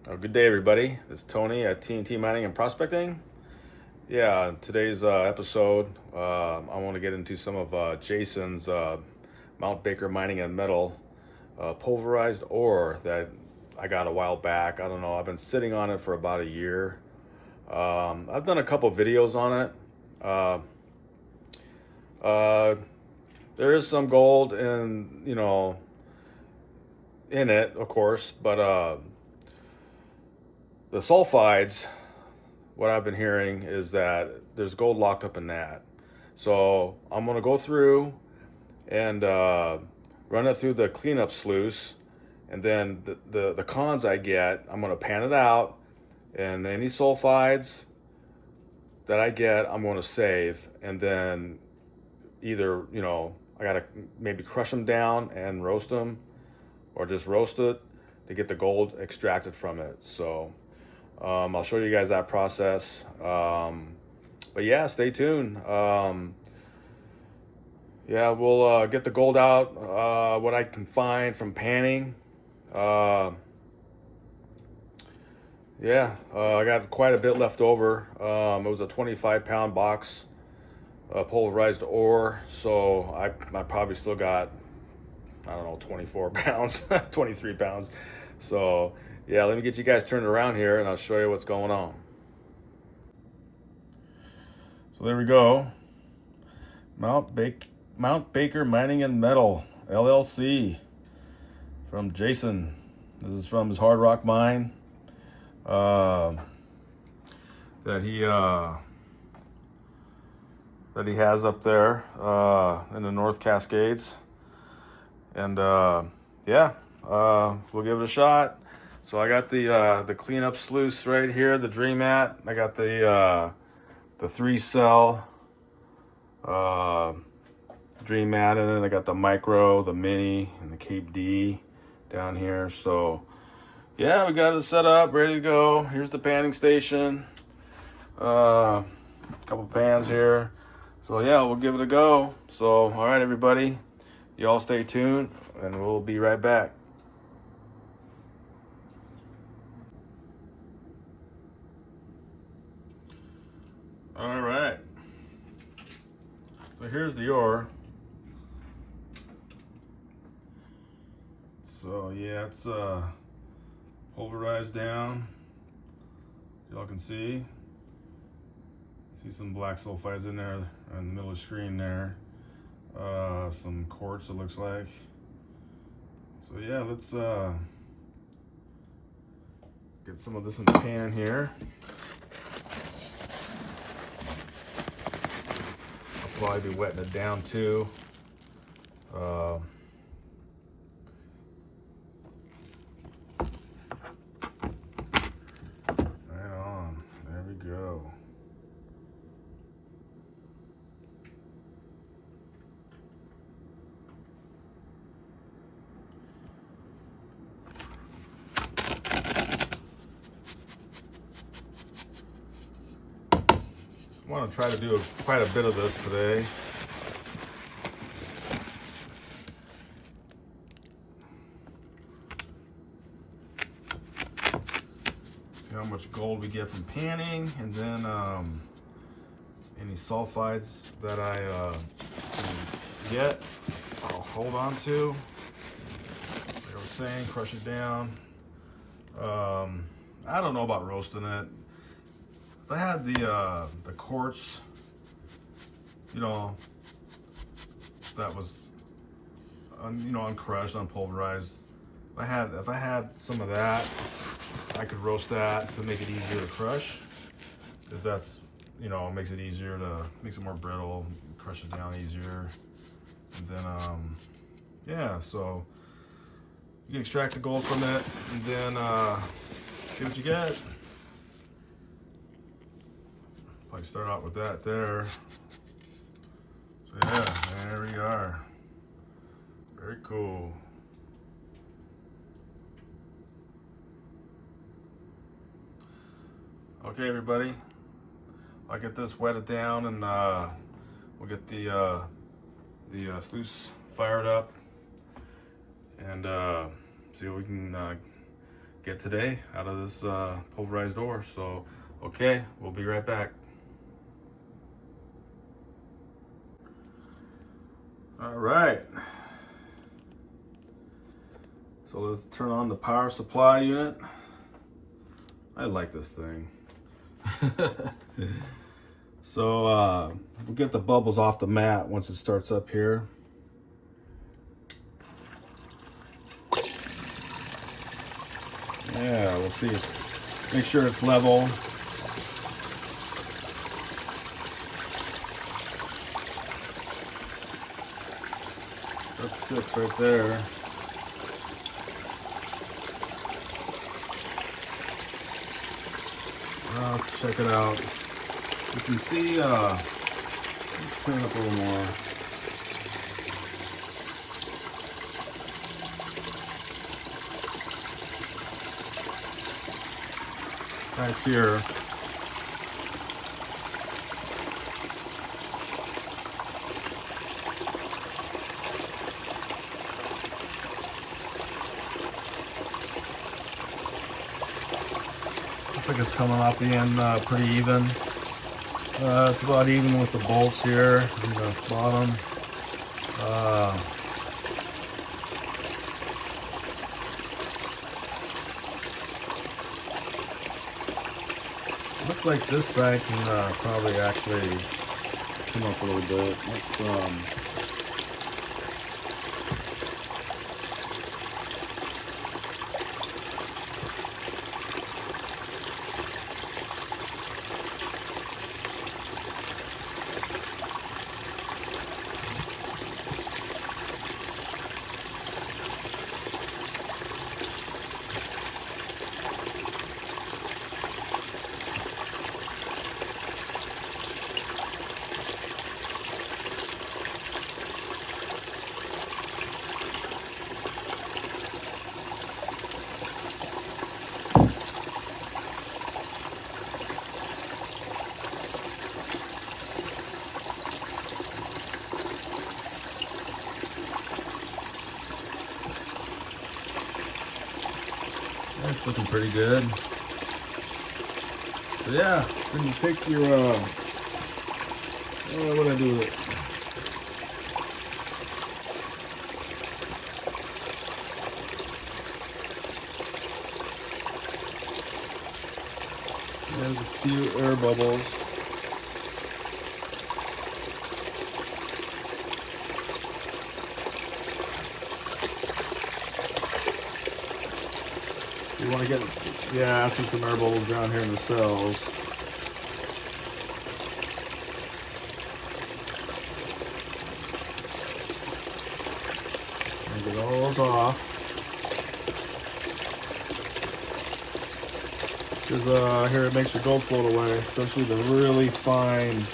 Good day, everybody. It's Tony at TNT Mining and Prospecting. Yeah, today's episode, I want to get into some of Jason's Mount Baker Mining and Metal pulverized ore that I got a while back. I don't know, I've been sitting on it for about a year. I've done a couple videos on it. There is some gold in, in it, of course, but the sulfides, what I've been hearing is that there's gold locked up in that. So I'm going to go through and run it through the cleanup sluice, and then the cons I get, I'm going to pan it out, and any sulfides that I get, I'm going to save, and then either, I got to maybe crush them down and roast them, or just roast it to get the gold extracted from it. So I'll show you guys that process. But yeah, stay tuned. We'll get the gold out, what I can find from panning. I got quite a bit left over. It was a 25-pound box pulverized ore, so I probably still got, 24 pounds, 23 pounds. So yeah, let me get you guys turned around here and I'll show you what's going on. So there we go. Mount Baker Mining and Metal, LLC, from Jason. This is from his hard rock mine that he has up there in the North Cascades. And we'll give it a shot. So I got the cleanup sluice right here, the Dream Mat. I got the 3-cell Dream Mat, and then I got the micro, the mini, and the Cape D down here. So yeah, we got it set up, ready to go. Here's the panning station. A couple pans here. So yeah, we'll give it a go. So all right, everybody, you all stay tuned, and we'll be right back. All right. So here's the ore. So yeah, it's pulverized down. Y'all can see some black sulfides in there in the middle of the screen there. Some quartz, it looks like. So yeah, let's get some of this in the pan here. I'll probably be wetting it down too. Right on, there we go. I want to try to do quite a bit of this today. See how much gold we get from panning, and then any sulfides that I can get, I'll hold on to. Like I was saying, crush it down. I don't know about roasting it. If I had the quartz, that was uncrushed, unpulverized. If I had some of that, I could roast that to make it easier to crush, because that's makes it more brittle, crush it down easier. And then so you can extract the gold from it, and then see what you get. Probably start out with that there. So yeah, there we are. Very cool. Okay, everybody. I'll get this wetted down, and we'll get the sluice fired up, and see what we can get today out of this pulverized ore. So, okay, we'll be right back. All right. So let's turn on the power supply unit. I like this thing. So we'll get the bubbles off the mat once it starts up here. Yeah, we'll see. Make sure it's level. That's 6 right there. Let's check it out. You can see, let's turn it up a little more. Right here. Looks like it's coming off the end pretty even. It's about even with the bolts here on the bottom. Looks like this side can probably actually come up a little bit. Let's That's looking pretty good. So yeah, when you take your, what do I do with it? There's a few air bubbles. You want to get, yeah, I see some air bubbles down here in the cells. And get all those off. Because here it makes your gold float away, especially the really fine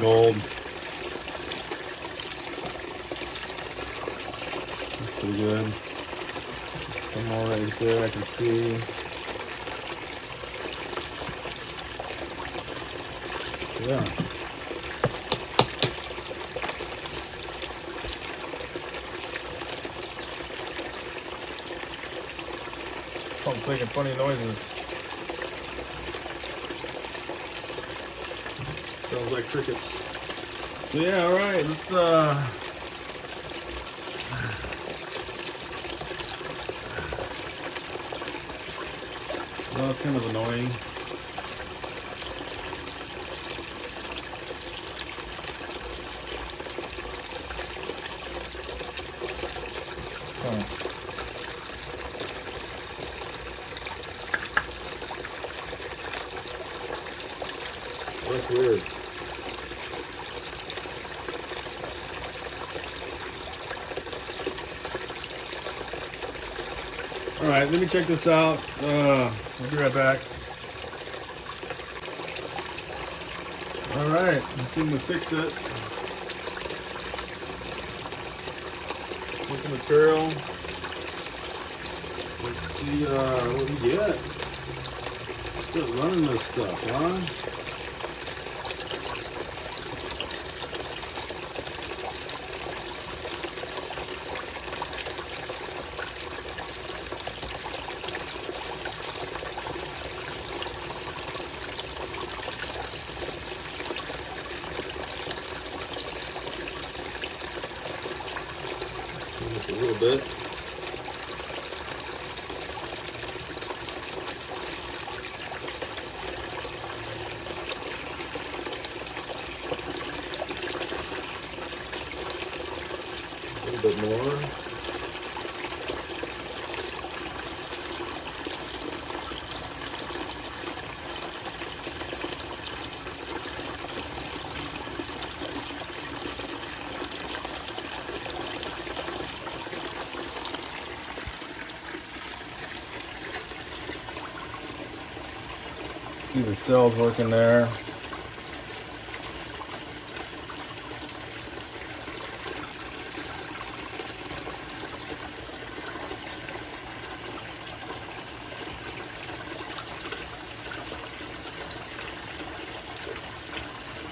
gold. Pretty good. Some more right there I can see. Yeah. Pump's making funny noises. Sounds like crickets. So yeah, alright, let's well, it's kind of annoying. That's weird. All right, let me check this out. I'll be right back. All right, let's see if we fix it. Look at the material. Let's see what we get. Still running this stuff, huh? just a little bit. A little bit more. See the cells working there.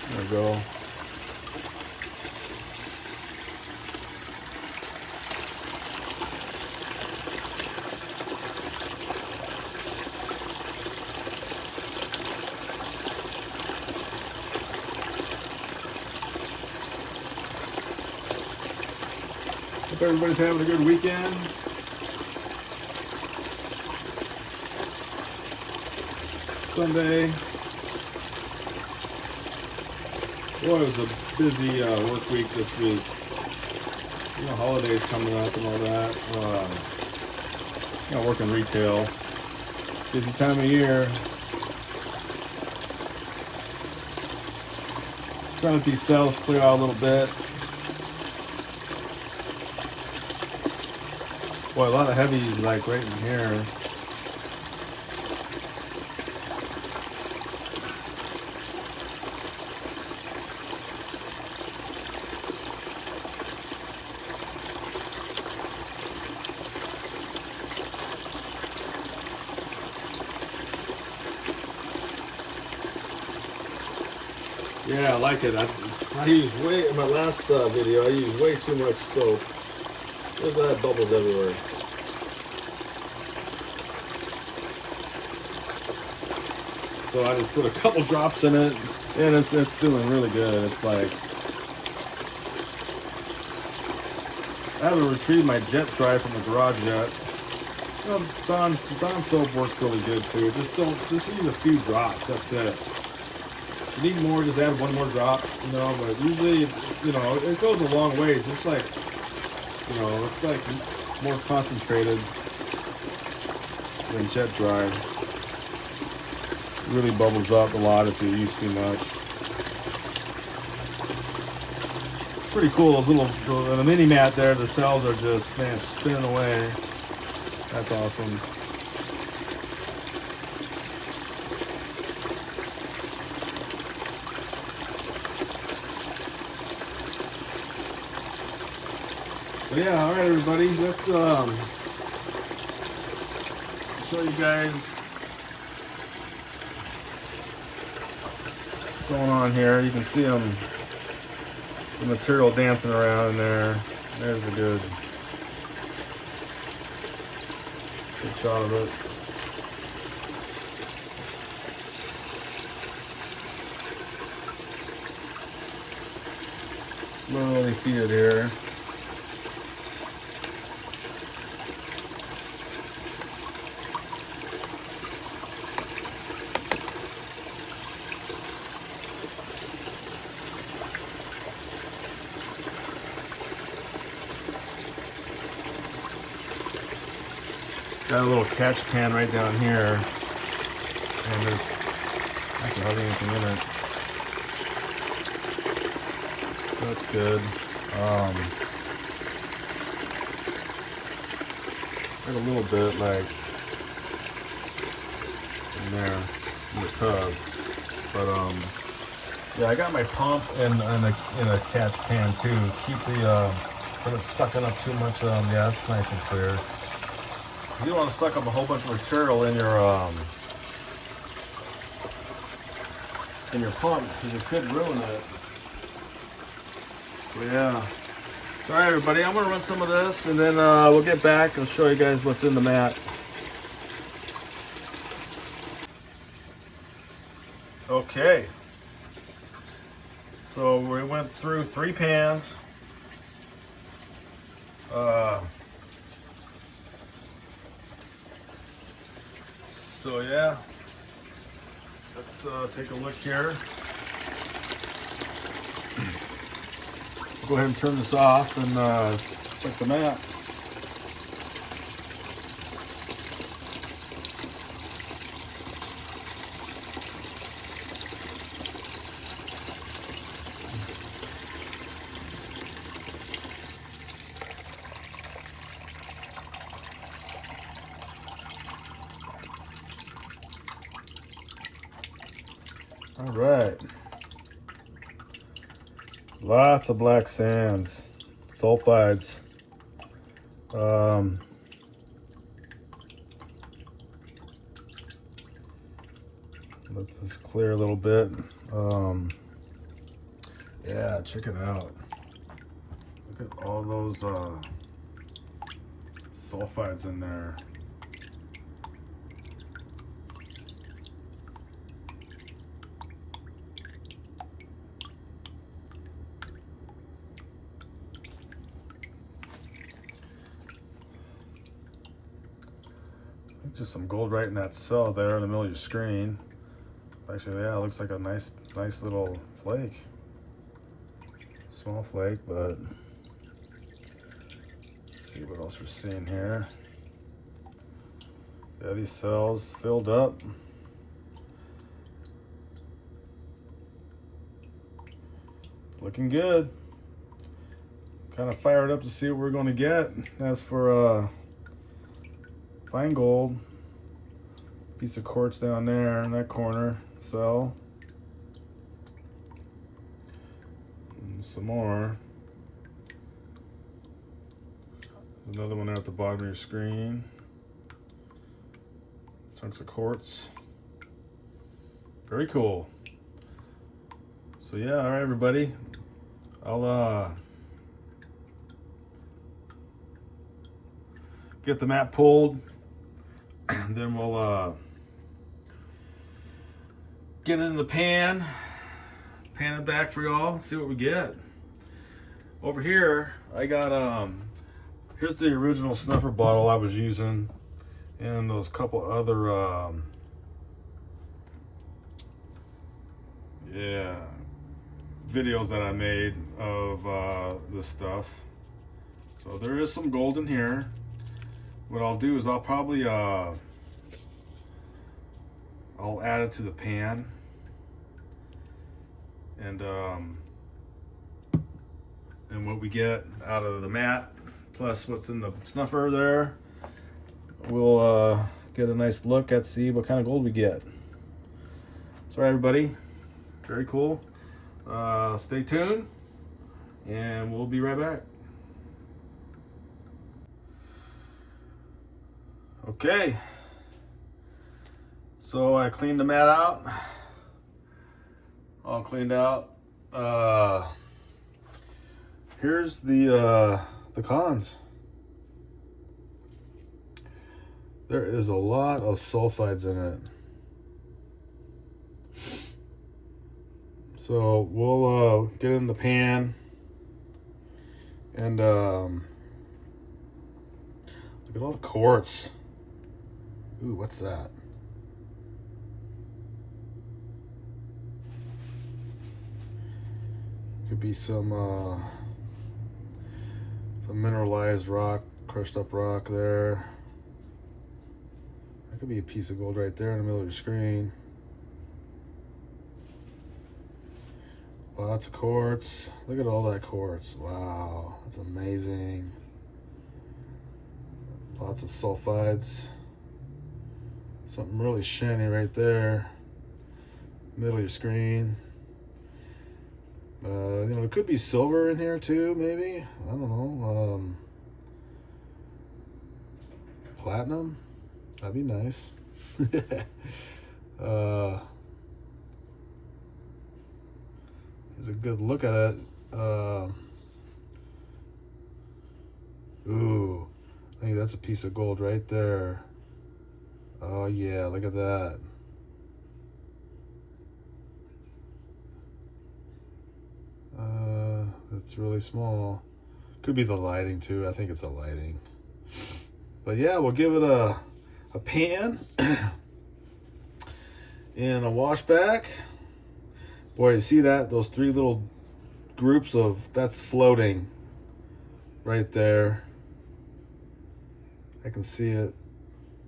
There we go. Hope everybody's having a good weekend. Sunday. Boy, it was a busy work week this week. You know, holidays coming up and all that. You know, working retail. Busy time of year. Trying to let these cells clear out a little bit. Boy, a lot of heavies like right in here. Yeah, I like it. I used way in my last video. I used way too much soap. There's that bubbles everywhere. So I just put a couple drops in it, and it's doing really good. It's like I haven't retrieved my jet dry from the garage yet. You know, Dawn soap works really good too. Just use a few drops. That's it. If you need more, just add one more drop. You know, but usually, you know, it goes a long ways. It's like, you know, it's like more concentrated than jet dry. It really bubbles up a lot if you use too much. It's pretty cool. Those little, the mini mat there, the cells are just, man, spinning away. That's awesome. But yeah, all right, everybody. Let's show you guys what's going on here. You can see them, the material dancing around in there. There's a good shot of it. Slowly feed it here. Got a little catch pan right down here, and there's actually hardly anything in it. That's good. Got a little bit like in there in the tub, but yeah, I got my pump in a catch pan too. Keep the from it sucking up too much. Yeah, it's nice and clear. You don't want to suck up a whole bunch of material in your pump because it could ruin it. So yeah. All right, everybody. I'm gonna run some of this, and then we'll get back and show you guys what's in the mat. Okay. So we went through 3 pans. So yeah, let's take a look here. Go ahead and turn this off and check the mat. All right. Lots of black sands, sulfides. Let this clear a little bit. Yeah, check it out. Look at all those sulfides in there. Just some gold right in that cell there in the middle of your screen. Actually, yeah, it looks like a nice little flake. Small flake, but let's see what else we're seeing here. Yeah, these cells filled up. Looking good. Kind of fired up to see what we're going to get. As for fine gold, piece of quartz down there in that corner cell. And some more. There's another one at the bottom of your screen. Chunks of quartz. Very cool. So yeah, all right, everybody. I'll get the mat pulled, and then we'll get it in the pan it back for y'all, see what we get. Over here, I got here's the original snuffer bottle I was using, and those couple other videos that I made of this stuff. So there is some gold in here. What I'll do is I'll probably I'll add it to the pan, and what we get out of the mat plus what's in the snuffer there, we'll get a nice look at, see what kind of gold we get. So everybody, very cool. Stay tuned, and we'll be right back. Okay, so I cleaned the mat out, all cleaned out. Here's the cons. There is a lot of sulfides in it. So we'll get in the pan, and look at all the quartz. Ooh, what's that? Could be some mineralized rock, crushed up rock there. That could be a piece of gold right there in the middle of your screen. Lots of quartz. Look at all that quartz. Wow, that's amazing. Lots of sulfides. Something really shiny right there. Middle of your screen. There could be silver in here too, maybe. I don't know. Platinum? That'd be nice. Here's a good look at it. Ooh, I think that's a piece of gold right there. Oh yeah, look at that. That's really small. Could be the lighting too. I think it's the lighting. But yeah, we'll give it a pan and a washback. Boy, you see that? Those three little groups that's floating right there. I can see it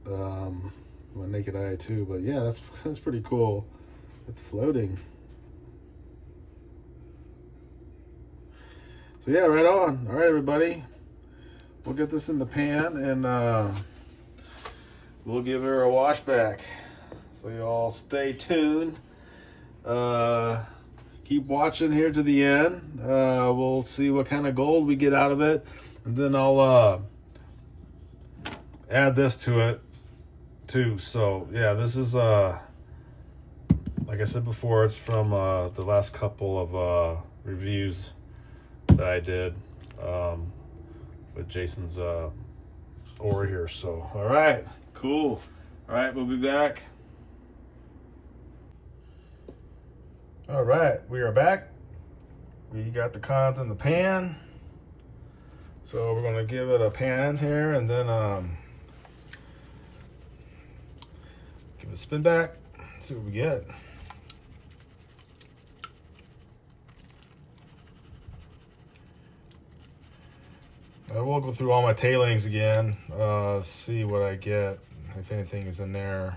with my naked eye too. But yeah, that's pretty cool. It's floating. So yeah, right on. All right, everybody. We'll get this in the pan and we'll give her a wash back. So you all stay tuned. Keep watching here to the end. We'll see what kind of gold we get out of it. And then I'll add this to it too. So yeah, this is like I said before, it's from the last couple of reviews that I did with Jason's ore here. So all right, cool. All right, we'll be back. All right, we are back. We got the cons in the pan. So we're gonna give it a pan here and then give it a spin back. See what we get. I will go through all my tailings again, see what I get, if anything is in there.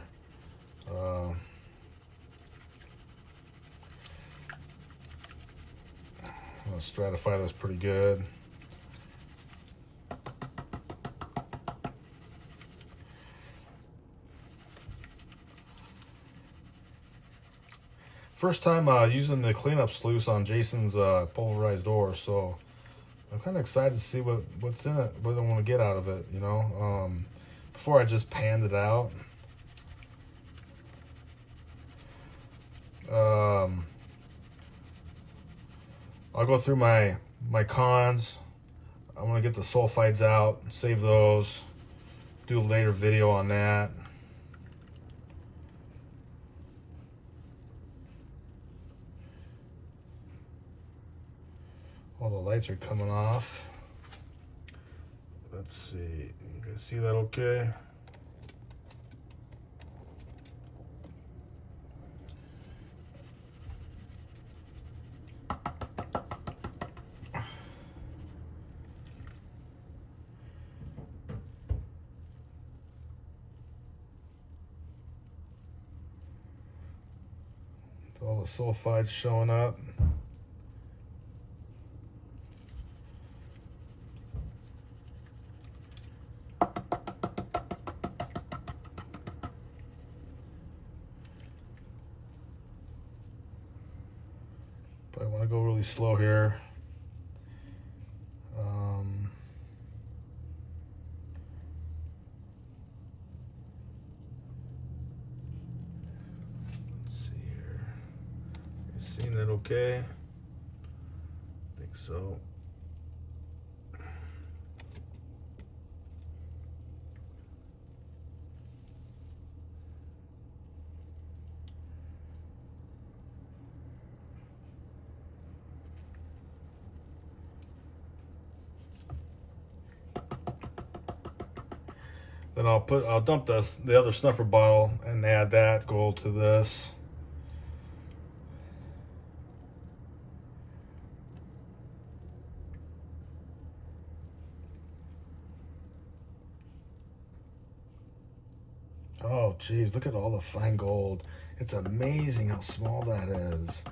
I'll stratify this pretty good. First time using the cleanup sluice on Jason's pulverized ore, so I'm kind of excited to see what's in it, what I want to get out of it, you know. Before I just panned it out. I'll go through my cons. I'm gonna get the sulfides out, save those, do a later video on that. All the lights are coming off. Let's see, you guys see that okay? All the sulfides showing up. But I want to go really slow here. Seen that okay? I think so. Then I'll dump the other snuffer bottle and add that gold to this. Oh, geez, look at all the fine gold. It's amazing how small that is.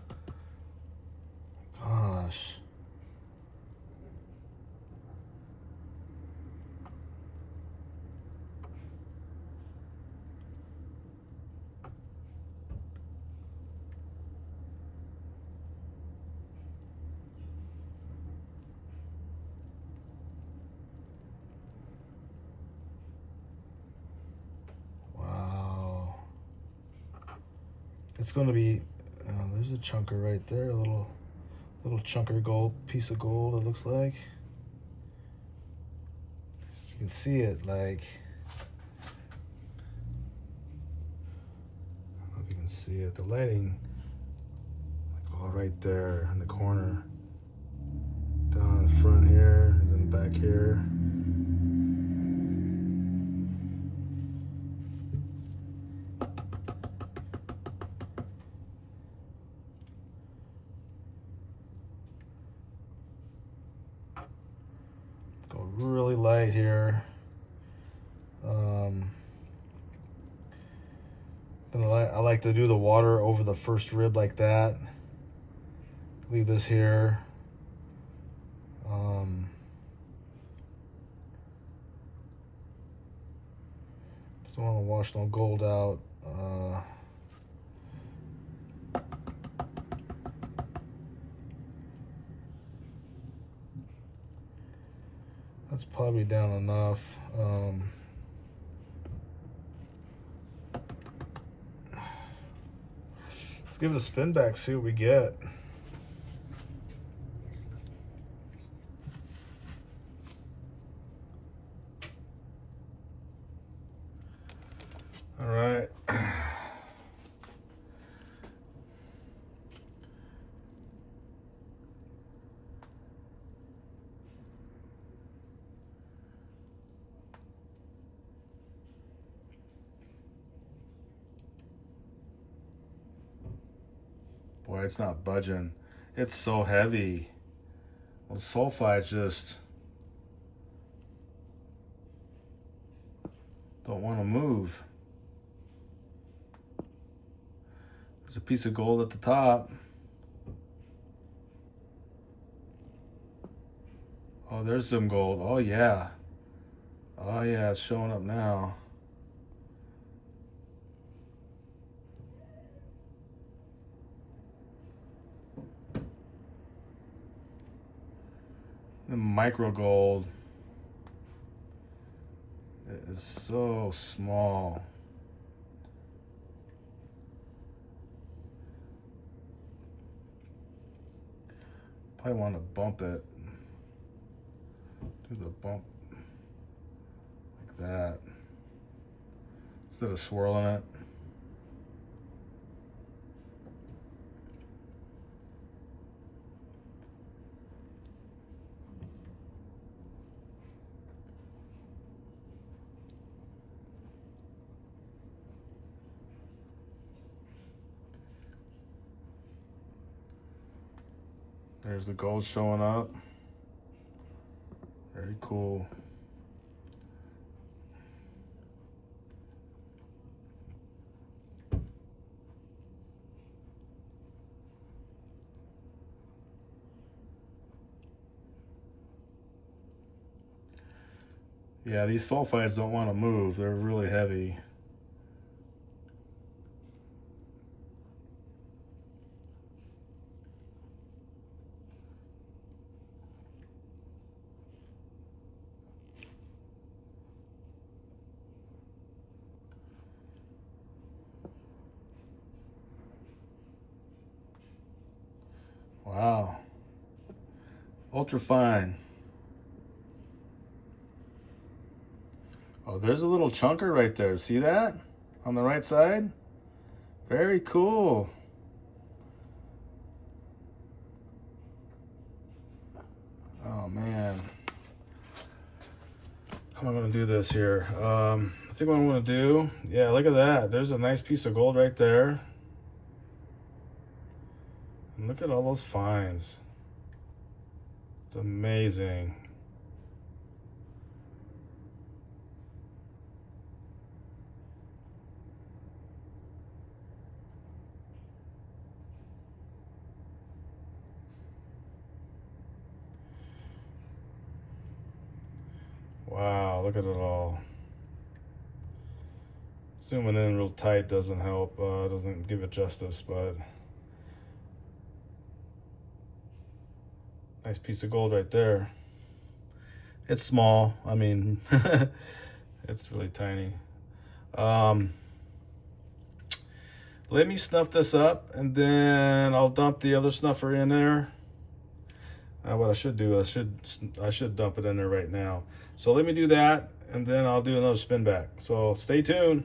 Gosh. It's going to be, there's a chunker right there, a little chunker gold, piece of gold, it looks like. You can see it, like, I don't know if you can see it, the lighting, like all right there in the corner, down in the front here, and then back here. Go really light here. Then I like to do the water over the first rib like that. Leave this here. Just don't want to wash no gold out. That's probably down enough. Let's give it a spin back, see what we get. All right. Boy, it's not budging. It's so heavy. Well, sulfides just don't want to move. There's a piece of gold at the top. Oh, there's some gold. Oh, yeah. Oh, yeah, it's showing up now. The micro gold is so small. Probably want to bump it. Do the bump like that instead of swirling it. There's the gold showing up. Very cool. Yeah, these sulfides don't want to move. They're really heavy. Wow. Ultra fine. Oh, there's a little chunker right there. See that? On the right side? Very cool. Oh, man. How am I going to do this here? I think what I'm going to do, yeah, look at that. There's a nice piece of gold right there. And look at all those fines. It's amazing. Wow, look at it all. Zooming in real tight doesn't help, doesn't give it justice, but nice piece of gold right there. It's small, I mean, it's really tiny. Let me snuff this up and then I'll dump the other snuffer in there. What I should do, I should dump it in there right now. So let me do that, and then I'll do another spin back. So stay tuned.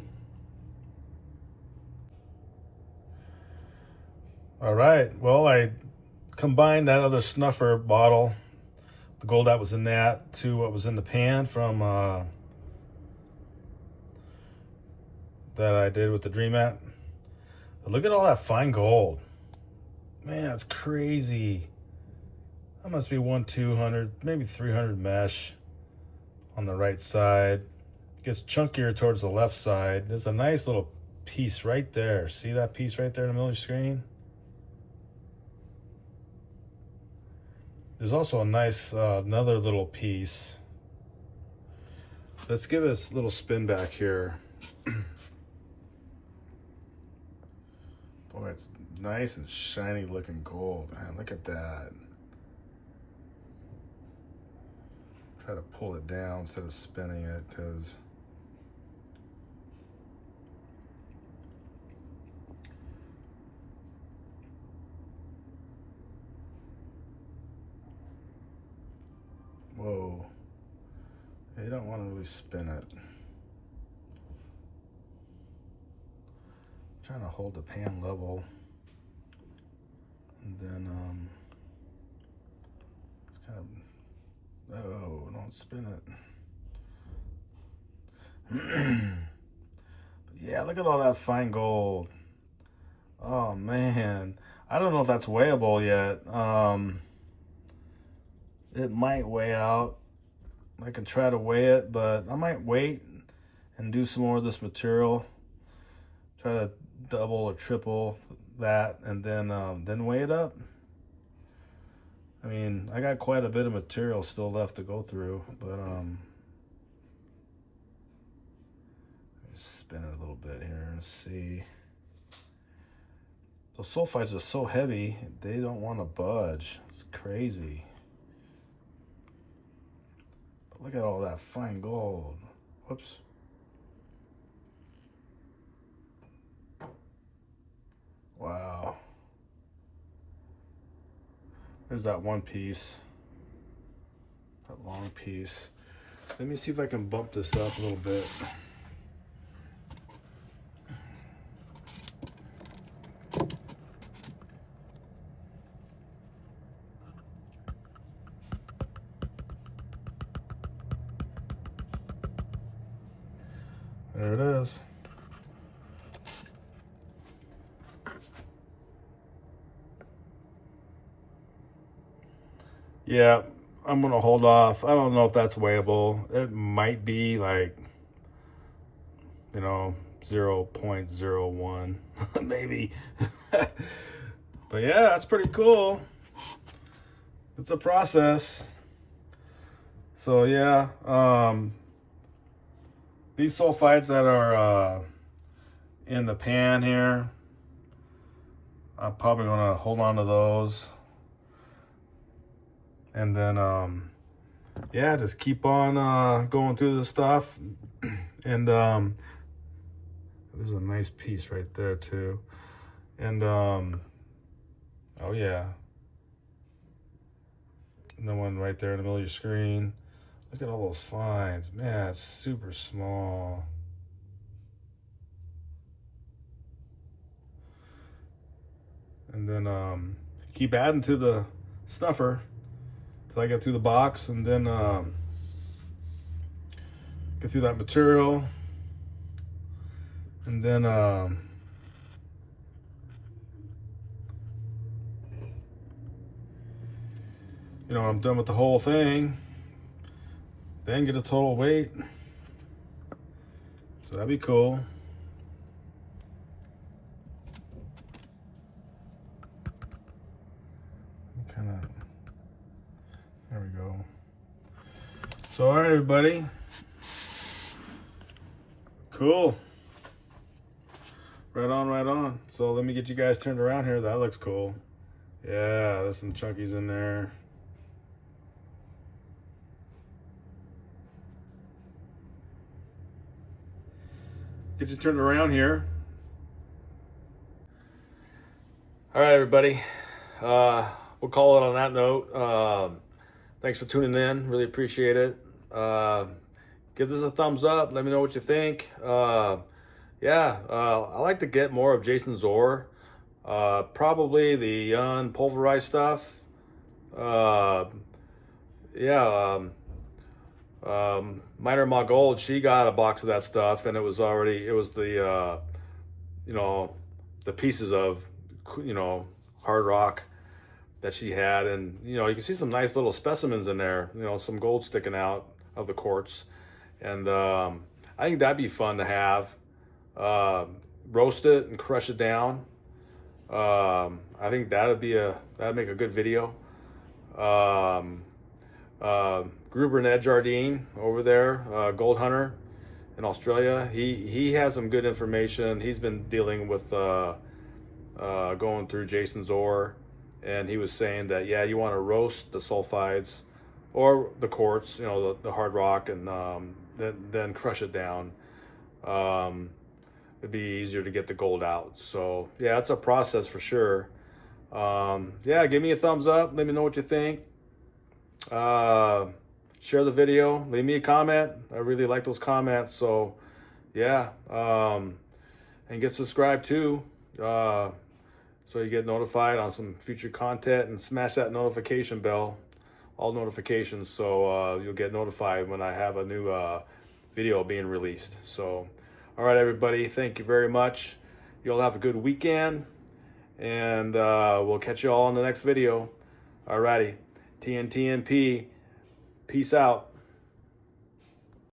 All right, well, I combined that other snuffer bottle the gold that was in that to what was in the pan from that I did with the Dream Mat. But look at all that fine gold. Man, that's crazy. That must be 200, maybe 300 mesh on the right side. It gets chunkier towards the left side. There's a nice little piece right there. See that piece right there in the middle of your screen? There's also a nice another little piece. Let's give it a little spin back here. Boy, it's nice and shiny looking gold, man. Look at that. Try to pull it down instead of spinning it, because whoa, you don't want to really spin it. Trying to hold the pan level, and then it's kind of, oh, don't spin it. But yeah, look at all that fine gold. Oh man, I don't know if that's weighable yet. It might weigh out. I can try to weigh it, but I might wait and do some more of this material. Try to double or triple that, and then weigh it up. I mean, I got quite a bit of material still left to go through, but spin it a little bit here and see. Those sulfides are so heavy, they don't want to budge. It's crazy. But look at all that fine gold. Whoops. Wow. There's that one piece. That long piece. Let me see if I can bump this up a little bit. There it is. Yeah, I'm gonna hold off. I don't know if that's weighable. It might be like, 0.01 maybe. But yeah, that's pretty cool. It's a process. So yeah, these sulfides that are in the pan here, I'm probably gonna hold on to those. And then, yeah, just keep on going through the stuff. And there's a nice piece right there too. And oh yeah, and the one right there in the middle of your screen. Look at all those fines, man. It's super small. And then keep adding to the snuffer till I get through the box, and then get through that material, and then I'm done with the whole thing, then get a total weight. So that'd be cool. There we go. So, all right, everybody. Cool. Right on, right on. So let me get you guys turned around here. That looks cool. Yeah, there's some chunkies in there. Get you turned around here. All right, everybody. We'll call it on that note. Thanks for tuning in. Really appreciate it. Give this a thumbs up. Let me know what you think. I like to get more of Jason Zor. Probably the pulverized stuff. yeah, Miner Ma Gold, she got a box of that stuff, and it was the you know, the pieces of, hard rock that she had, and you can see some nice little specimens in there, some gold sticking out of the quartz, and I think that'd be fun to have. Roast it and crush it down. I think that'd make a good video. Gruber and Ed Jardine over there, Gold Hunter in Australia. He has some good information. He's been dealing with going through Jason's ore, and he was saying that you want to roast the sulfides or the quartz, the hard rock, and then crush it down. It'd be easier to get the gold out. So yeah, it's a process for sure. Give me a thumbs up. Let me know what you think. Share the video. Leave me a comment. I really like those comments. So yeah, and get subscribed too, so you get notified on some future content, and smash that notification bell, all notifications, so you'll get notified when I have a new video being released. So all right, everybody, thank you very much. You'll have a good weekend, and we'll catch you all in the next video. Alrighty, TNTNP, peace out.